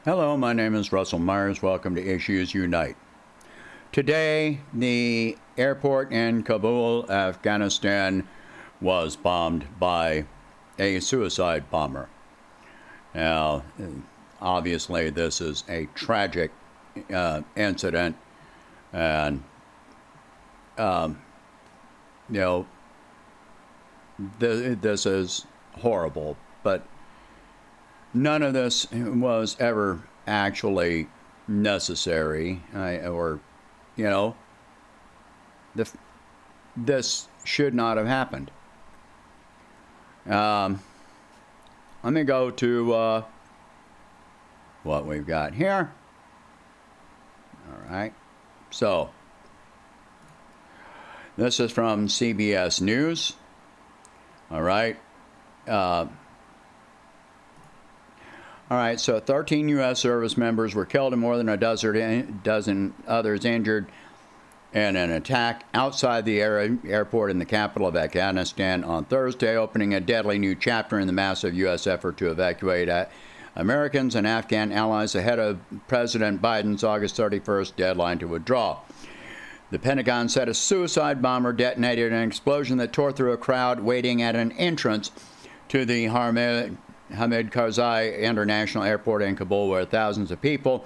Hello, my name is Russell Myers. Welcome to Issues Unite. Today, the airport in Kabul, Afghanistan, was bombed by a suicide bomber. Now, obviously, this is a tragic incident, and you know, this is horrible, but none of this was ever actually necessary, you know, this should not have happened. Let me go to what we've got here. All right. So, this is from CBS News. All right. All right, so 13 U.S. service members were killed and more than a dozen others injured in an attack outside the airport in the capital of Afghanistan on Thursday, opening a deadly new chapter in the massive U.S. effort to evacuate Americans and Afghan allies ahead of President Biden's August 31st deadline to withdraw. The Pentagon said a suicide bomber detonated an explosion that tore through a crowd waiting at an entrance to the Hamid Karzai International Airport in Kabul, where thousands of people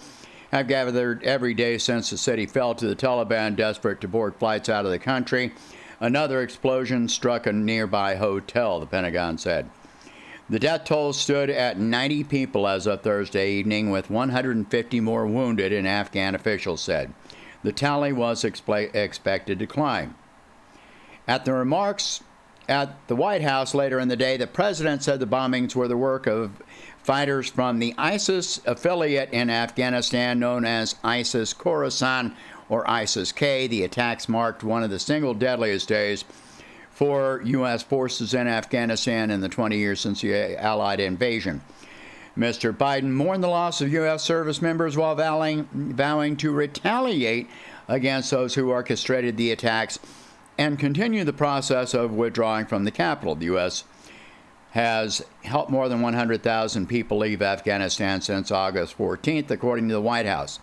have gathered every day since the city fell to the Taliban, desperate to board flights out of the country. Another explosion struck a nearby hotel, the Pentagon said. The death toll stood at 90 people as of Thursday evening, with 150 more wounded, and Afghan officials said. The tally was expected to climb. At the remarks at the White House later in the day, the president said the bombings were the work of fighters from the ISIS affiliate in Afghanistan known as ISIS Khorasan or ISIS-K. The attacks marked one of the single deadliest days for U.S. forces in Afghanistan in the 20 years since the Allied invasion. Mr. Biden mourned the loss of U.S. service members while vowing to retaliate against those who orchestrated the attacks and continue the process of withdrawing from the capital. The U.S. has helped more than 100,000 people leave Afghanistan since August 14th, according to the White House.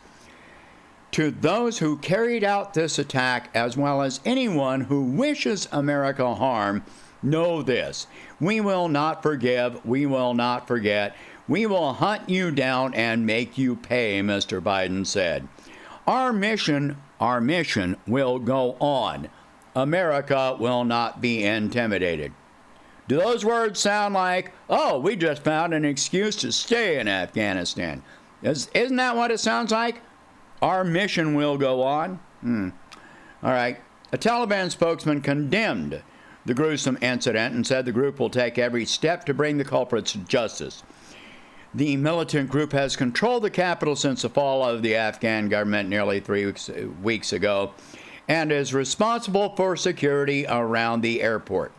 To those who carried out this attack, as well as anyone who wishes America harm, know this: we will not forgive, we will not forget, we will hunt you down and make you pay, Mr. Biden said. Our mission will go on. America will not be intimidated. Do those words sound like, oh, we just found an excuse to stay in Afghanistan? Isn't that what it sounds like? Our mission will go on. All right. A Taliban spokesman condemned the gruesome incident and said the group will take every step to bring the culprits to justice. The militant group has controlled the capital since the fall of the Afghan government nearly 3 weeks ago, and is responsible for security around the airport.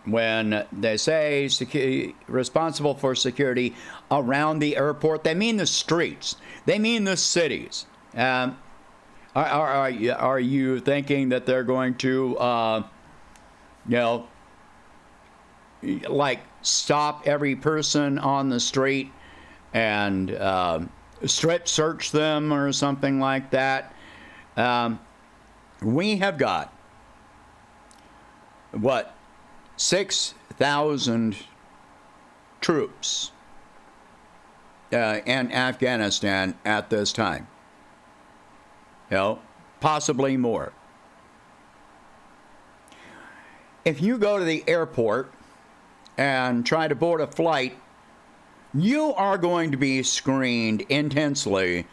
When they say responsible for security around the airport, they mean the streets. They mean the cities. Are you thinking that they're going to, like stop every person on the street and strip search them or something like that? We have got, 6,000 troops in Afghanistan at this time. Possibly more. If you go to the airport and try to board a flight, you are going to be screened intensely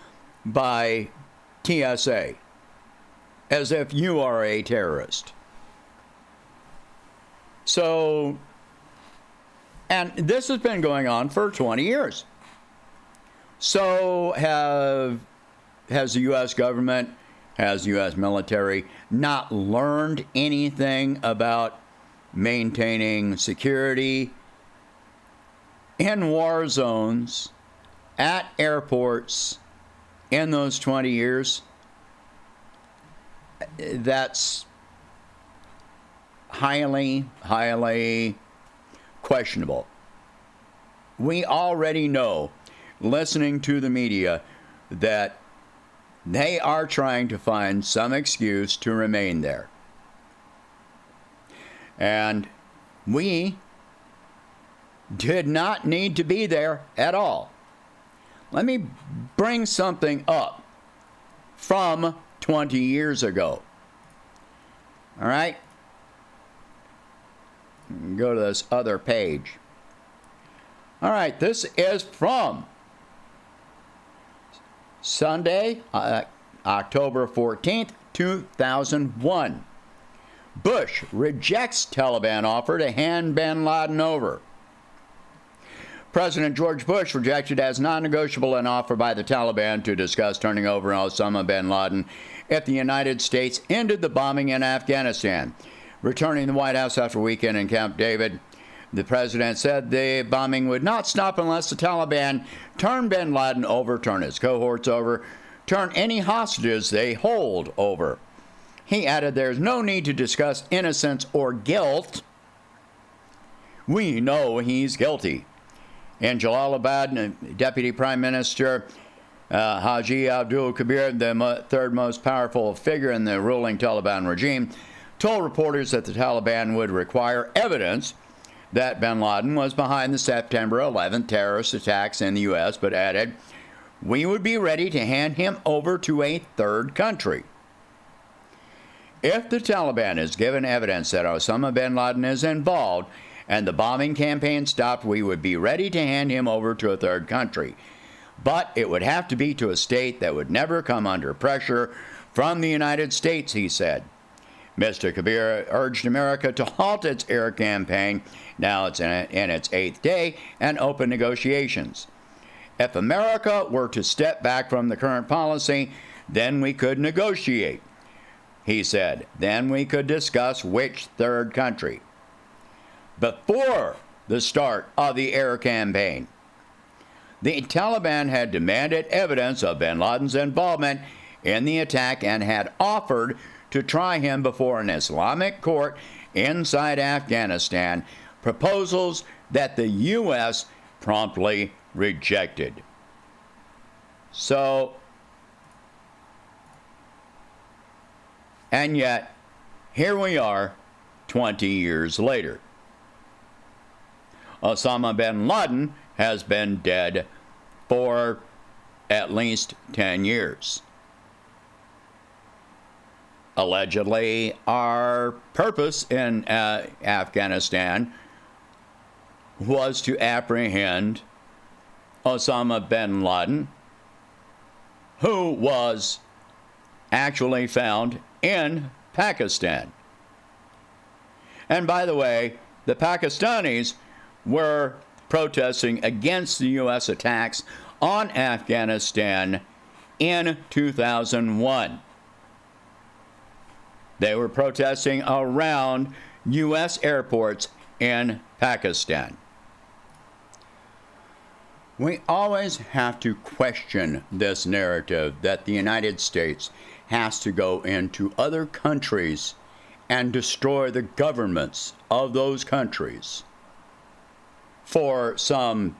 by TSA as if you are a terrorist. So, and this has been going on for 20 years. So has the U.S. government, has the U.S. military not learned anything about maintaining security in war zones, at airports, in those 20 years? That's highly questionable. we already know, listening to the media, that they are trying to find some excuse to remain there. And we did not need to be there at all. Let me bring something up from 20 years ago. All right? Go to this other page. All right, this is from Sunday, October 14th, 2001. Bush rejects Taliban offer to hand bin Laden over. President George Bush rejected as non-negotiable an offer by the Taliban to discuss turning over Osama bin Laden if the United States ended the bombing in Afghanistan. Returning to the White House after a weekend in Camp David, the president said the bombing would not stop unless the Taliban turn bin Laden over, turn his cohorts over, turn any hostages they hold over. He added there's no need to discuss innocence or guilt. We know he's guilty. In Jalalabad, Deputy Prime Minister Haji Abdul Kabir, the third most powerful figure in the ruling Taliban regime, told reporters that the Taliban would require evidence that bin Laden was behind the September 11th terrorist attacks in the U.S., but added, we would be ready to hand him over to a third country. If the Taliban is given evidence that Osama bin Laden is involved and the bombing campaign stopped, we would be ready to hand him over to a third country. But it would have to be to a state that would never come under pressure from the United States, he said. Mr. Kabir urged America to halt its air campaign, now it's in its 8th day, and open negotiations. If America were to step back from the current policy, then we could negotiate, he said. Then we could discuss which third country. Before the start of the air campaign, the Taliban had demanded evidence of bin Laden's involvement in the attack and had offered to try him before an Islamic court inside Afghanistan, proposals that the U.S. promptly rejected. So, and yet, here we are 20 years later. Osama bin Laden has been dead for at least 10 years. Allegedly, our purpose in Afghanistan was to apprehend Osama bin Laden, who was actually found in Pakistan. And by the way, the Pakistanis were protesting against the U.S. attacks on Afghanistan in 2001. They were protesting around U.S. airports in Pakistan. We always have to question this narrative that the United States has to go into other countries and destroy the governments of those countries for some,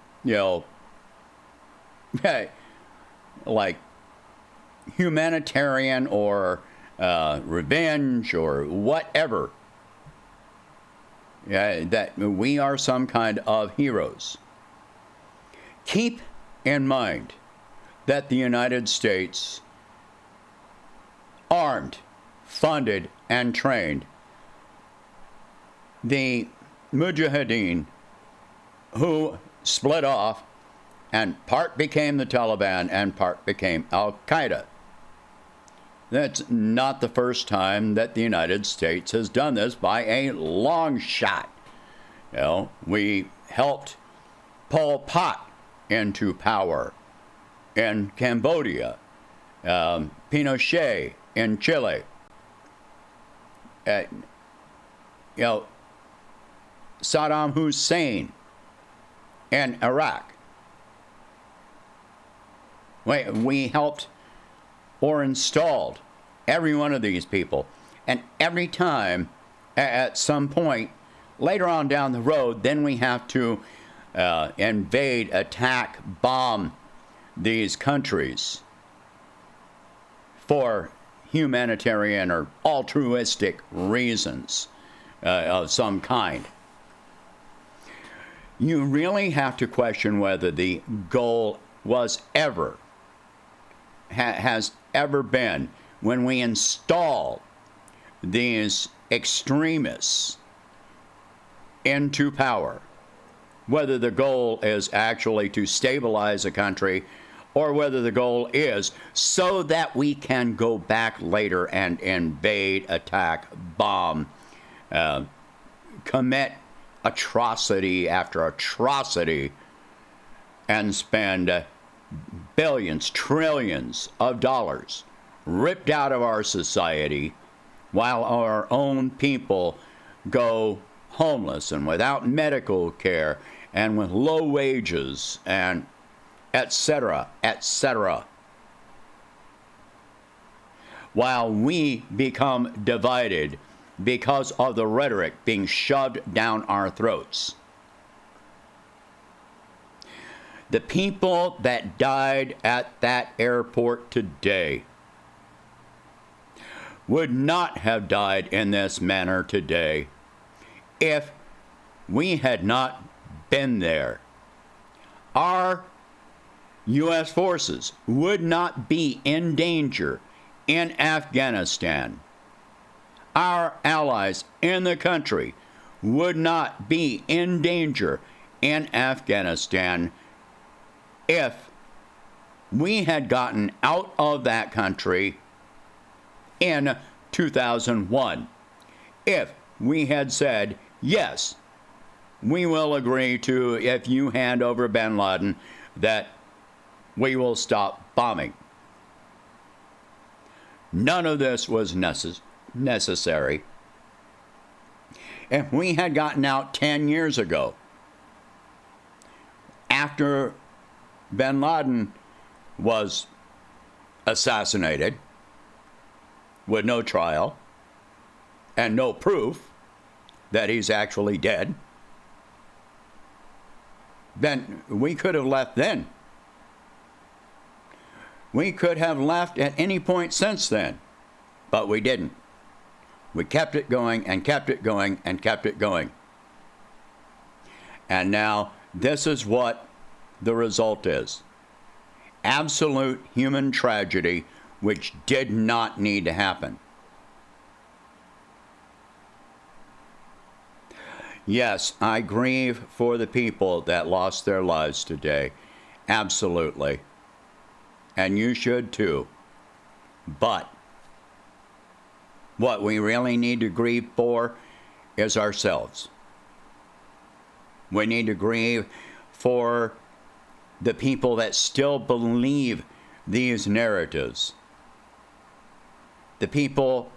like humanitarian or revenge or whatever. That we are some kind of heroes. Keep in mind that the United States armed, funded, and trained the Mujahideen, who split off, and part became the Taliban and part became Al-Qaeda. That's not the first time that the United States has done this by a long shot. We helped Pol Pot into power in Cambodia, Pinochet in Chile, Saddam Hussein in Iraq. We helped or installed every one of these people. And every time, at some point, later on down the road, then we have to invade, attack, bomb these countries for humanitarian or altruistic reasons of some kind. You really have to question whether the goal was ever, has ever been, when we install these extremists into power, whether the goal is actually to stabilize a country or whether the goal is so that we can go back later and invade, attack, bomb, commit atrocity after atrocity, and spend billions, trillions of dollars ripped out of our society while our own people go homeless and without medical care and with low wages and etc., etc. While we become divided because of the rhetoric being shoved down our throats. The people that died at that airport today would not have died in this manner today if we had not been there. Our U.S. forces would not be in danger in Afghanistan. Our allies in the country would not be in danger in Afghanistan if we had gotten out of that country in 2001. If we had said, yes, we will agree to, if you hand over bin Laden, that we will stop bombing. None of this was necessary. If we had gotten out 10 years ago, after bin Laden was assassinated with no trial and no proof that he's actually dead, then we could have left then. We could have left at any point since then, but we didn't. We kept it going and kept it going and kept it going. And now this is what the result is. Absolute human tragedy which did not need to happen. Yes, I grieve for the people that lost their lives today. Absolutely. And you should too. But what we really need to grieve for is ourselves. We need to grieve for the people that still believe these narratives. The people,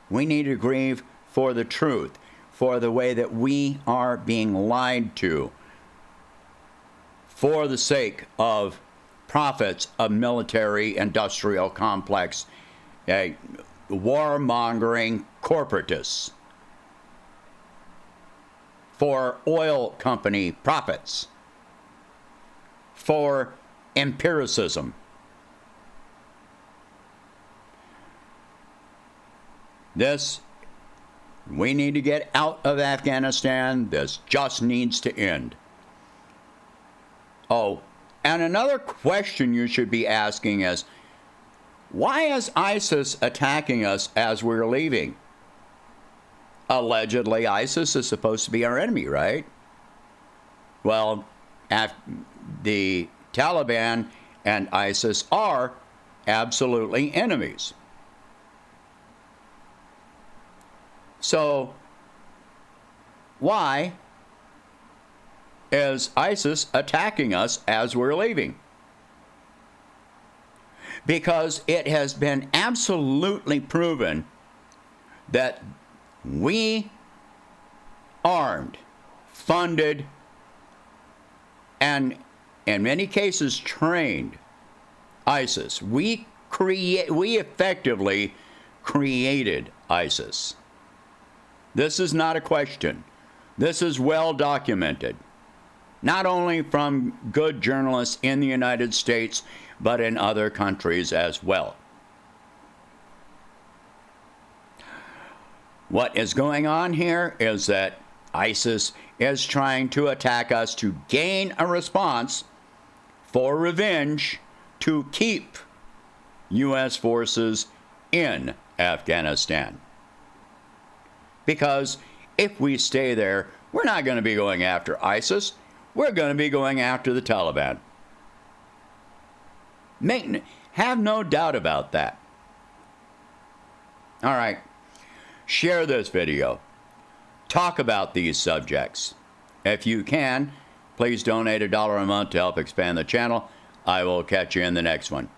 we need to grieve for the truth, for the way that we are being lied to, for the sake of profits of military-industrial complex, warmongering corporatists, for oil company profits, for empiricism. This, we need to get out of Afghanistan. This just needs to end. Oh, and another question you should be asking is, why is ISIS attacking us as we're leaving? Allegedly, ISIS is supposed to be our enemy, right? Well, the Taliban and ISIS are absolutely enemies. So, why is ISIS attacking us as we're leaving? Because it has been absolutely proven that we armed, funded, and in many cases trained ISIS. We effectively created ISIS. This is not a question. This is well documented, not only from good journalists in the United States, but in other countries as well. What is going on here is that ISIS is trying to attack us to gain a response for revenge to keep U.S. forces in Afghanistan. Because if we stay there, we're not going to be going after ISIS. We're going to be going after the Taliban. Have no doubt about that. All right. Share this video. Talk about these subjects. If you can, please donate $1 a month to help expand the channel. I will catch you in the next one.